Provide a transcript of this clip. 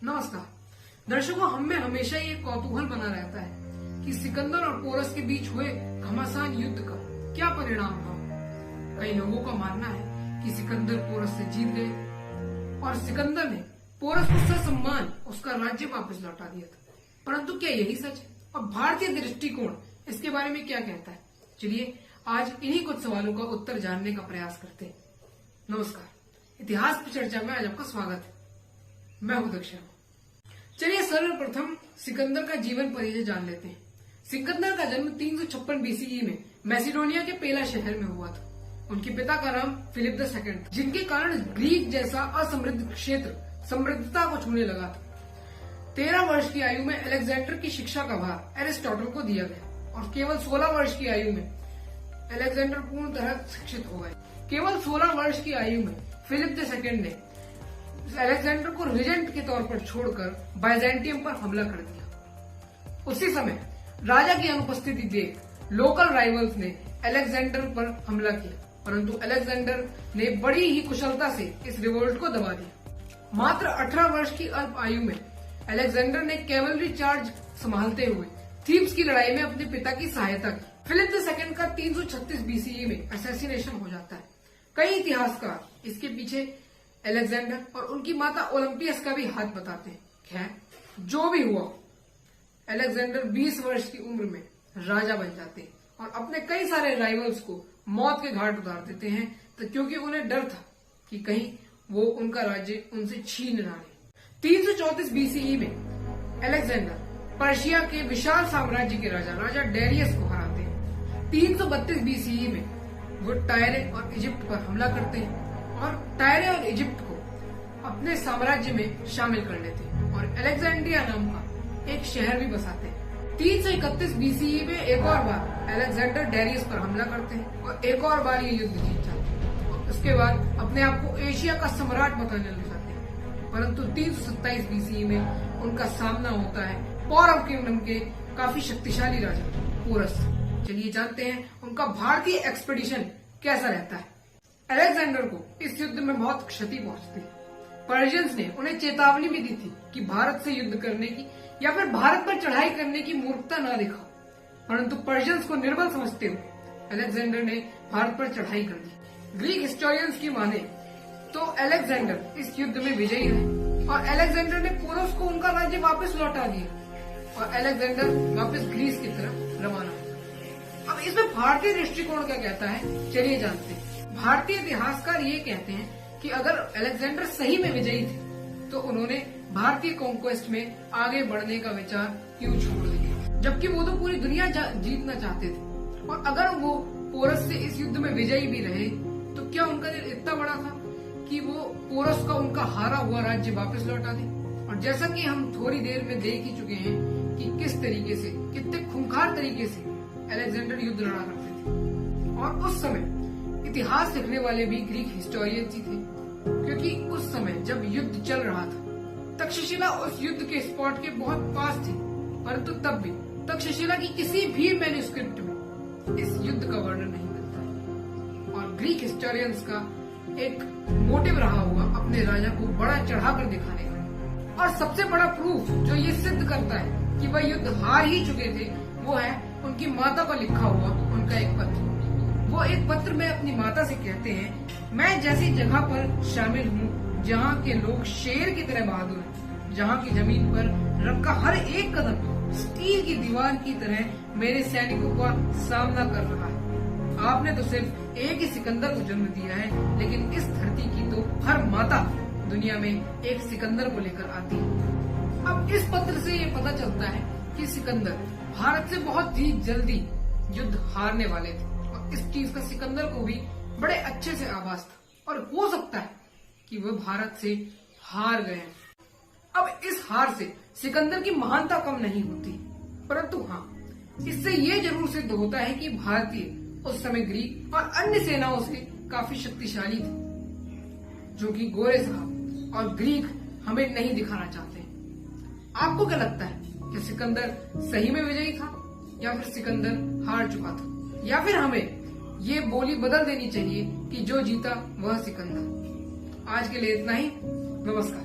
नमस्कार दर्शकों, हम में हमेशा ये कौतूहल बना रहता है कि सिकंदर और पोरस के बीच हुए घमासान युद्ध का क्या परिणाम था। कई लोगों का मानना है कि सिकंदर पोरस से जीत गए और सिकंदर ने पोरस को ससम्मान उसका राज्य वापस लौटा दिया था। परंतु क्या यही सच है और भारतीय दृष्टिकोण इसके बारे में क्या कहता है? चलिए आज इन्हीं कुछ सवालों का उत्तर जानने का प्रयास करते हैं। नमस्कार, इतिहास की चर्चा में आज आपका स्वागत है। मैं हूं दक्षिण। चलिए सर्वप्रथम सिकंदर का जीवन परिचय जान लेते हैं। सिकंदर का जन्म 356 बीसीई में मैसिडोनिया के पेला शहर में हुआ था। उनके पिता का नाम फिलिप II था, जिनके कारण ग्रीक जैसा असमृद्ध क्षेत्र समृद्धता को छूने लगा था। 13 वर्ष की आयु में अलेक्जेंडर की शिक्षा का भार एरिस्टोटल को दिया गया और केवल 16 वर्ष की आयु में अलेक्जेंडर पूर्ण तरह शिक्षित हो गए। केवल 16 वर्ष की आयु में फिलिप II ने अलेक्जेंडर को रिजेंट के तौर पर छोड़कर बाइजेंटियम पर हमला कर दिया। उसी समय राजा की अनुपस्थिति देख लोकल राइवल्स ने अलेक्जेंडर पर हमला किया, परंतु अलेक्जेंडर ने बड़ी ही कुशलता से इस रिवोल्ट को दबा दिया। मात्र 18 वर्ष की अल्प आयु में अलेक्जेंडर ने कैवलरी चार्ज संभालते हुए थीब्स की लड़ाई में अपने पिता की सहायता की। फिलिप II का 336 बीसीई में असैसिनेशन हो जाता है। कई इतिहासकार इसके पीछे अलेक्जेंडर और उनकी माता ओलंपियस का भी हाथ बताते हैं। खैर जो भी हुआ, अलेक्जेंडर 20 वर्ष की उम्र में राजा बन जाते हैं और अपने कई सारे राइवल्स को मौत के घाट उतार देते हैं, तो क्योंकि उन्हें डर था कि कहीं वो उनका राज्य उनसे छीन ना ले। 334 बीसीई में अलेक्जेंडर पर्शिया के विशाल साम्राज्य के राजा डेरियस को हराते हैं। 332 बीसीई में वो टायरे और इजिप्ट पर हमला करते हैं और टायरे और इजिप्ट को अपने साम्राज्य में शामिल कर लेते हैं और अलेक्जेंड्रिया नाम का एक शहर भी बसाते हैं। 331 बीसीई में एक और बार अलेक्जेंडर डेरियस पर हमला करते हैं और एक और बार ये युद्ध जीत जाते हैं और उसके बाद अपने आप को एशिया का सम्राट बताने लग जाते हैं। परंतु 327 बीसीई में उनका सामना होता है पौरव किंगडम के काफी शक्तिशाली राजा पोरस। चलिए जानते हैं उनका भारतीय एक्सपेडिशन कैसा रहता है। अलेक्जेंडर को इस युद्ध में बहुत क्षति पहुंचती। पर्शियंस ने उन्हें चेतावनी भी दी थी कि भारत से युद्ध करने की या फिर भारत पर चढ़ाई करने की मूर्खता न दिखाओ, परंतु पर्शियंस को निर्बल समझते हुए अलेक्जेंडर ने भारत पर चढ़ाई कर दी। ग्रीक हिस्टोरियंस की माने तो अलेक्जेंडर इस युद्ध में विजयी रहे और अलेक्जेंडर ने पोरस को उनका राज्य वापस लौटा दिया और अलेक्जेंडर वापस ग्रीस की तरफ रवाना हुआ। अब इसमें भारतीय दृष्टिकोण क्या कहता है, चलिए जानते हैं। भारतीय इतिहासकार ये कहते हैं कि अगर अलेक्जेंडर सही में विजयी थे तो उन्होंने भारतीय कॉन्क्वेस्ट में आगे बढ़ने का विचार क्यों छोड़ दिया, जबकि वो तो पूरी दुनिया जीतना चाहते थे। और अगर वो पोरस से इस युद्ध में विजयी भी रहे तो क्या उनका दिल इतना बड़ा था कि वो पोरस का उनका हारा हुआ राज्य वापस लौटा दे। और जैसा कि हम थोड़ी देर में देख ही चुके हैं कि किस तरीके से, कितने खूंखार तरीके से अलेक्जेंडर युद्ध लड़ा करते थे। और उस समय इतिहास लिखने वाले भी ग्रीक हिस्टोरियंस ही थे, क्योंकि उस समय जब युद्ध चल रहा था तक्षशिला उस युद्ध के स्पॉट के बहुत पास थी, परंतु तब भी तक्षशिला की किसी भी मैन्युस्क्रिप्ट में इस युद्ध का वर्णन नहीं मिलता है। और ग्रीक हिस्टोरियंस का एक मोटिव रहा होगा अपने राजा को बड़ा चढ़ाकर दिखाने का। और सबसे बड़ा प्रूफ जो ये सिद्ध करता है कि वह युद्ध हार ही चुके थे, वो है उनकी माता को लिखा हुआ उनका एक पत्र। वो एक पत्र में अपनी माता से कहते हैं, मैं जैसी जगह पर शामिल हूँ जहाँ के लोग शेर की तरह बहादुर हैं, जहाँ की जमीन पर रखा हर एक कदम स्टील की दीवार की तरह मेरे सैनिकों का सामना कर रहा है। आपने तो सिर्फ एक ही सिकंदर को जन्म दिया है, लेकिन इस धरती की तो हर माता दुनिया में एक सिकंदर को लेकर आती है। अब इस पत्र से ये पता चलता है कि सिकंदर भारत से बहुत ही जल्दी युद्ध हारने वाले थे। इस चीज का सिकंदर को भी बड़े अच्छे से आभास था और हो सकता है कि वह भारत से हार गए। अब इस हार से सिकंदर की महानता कम नहीं होती, परंतु हाँ, इससे ये जरूर सिद्ध होता है कि भारतीय उस समय ग्रीक और अन्य सेनाओं से काफी शक्तिशाली थे, जो कि गोरे साहब और ग्रीक हमें नहीं दिखाना चाहते। आपको क्या लगता है कि सिकंदर सही में विजयी था या फिर सिकंदर हार चुका था, या फिर हमें ये बोली बदल देनी चाहिए कि जो जीता वह सिकंदर? आज के लिए इतना ही। नमस्कार।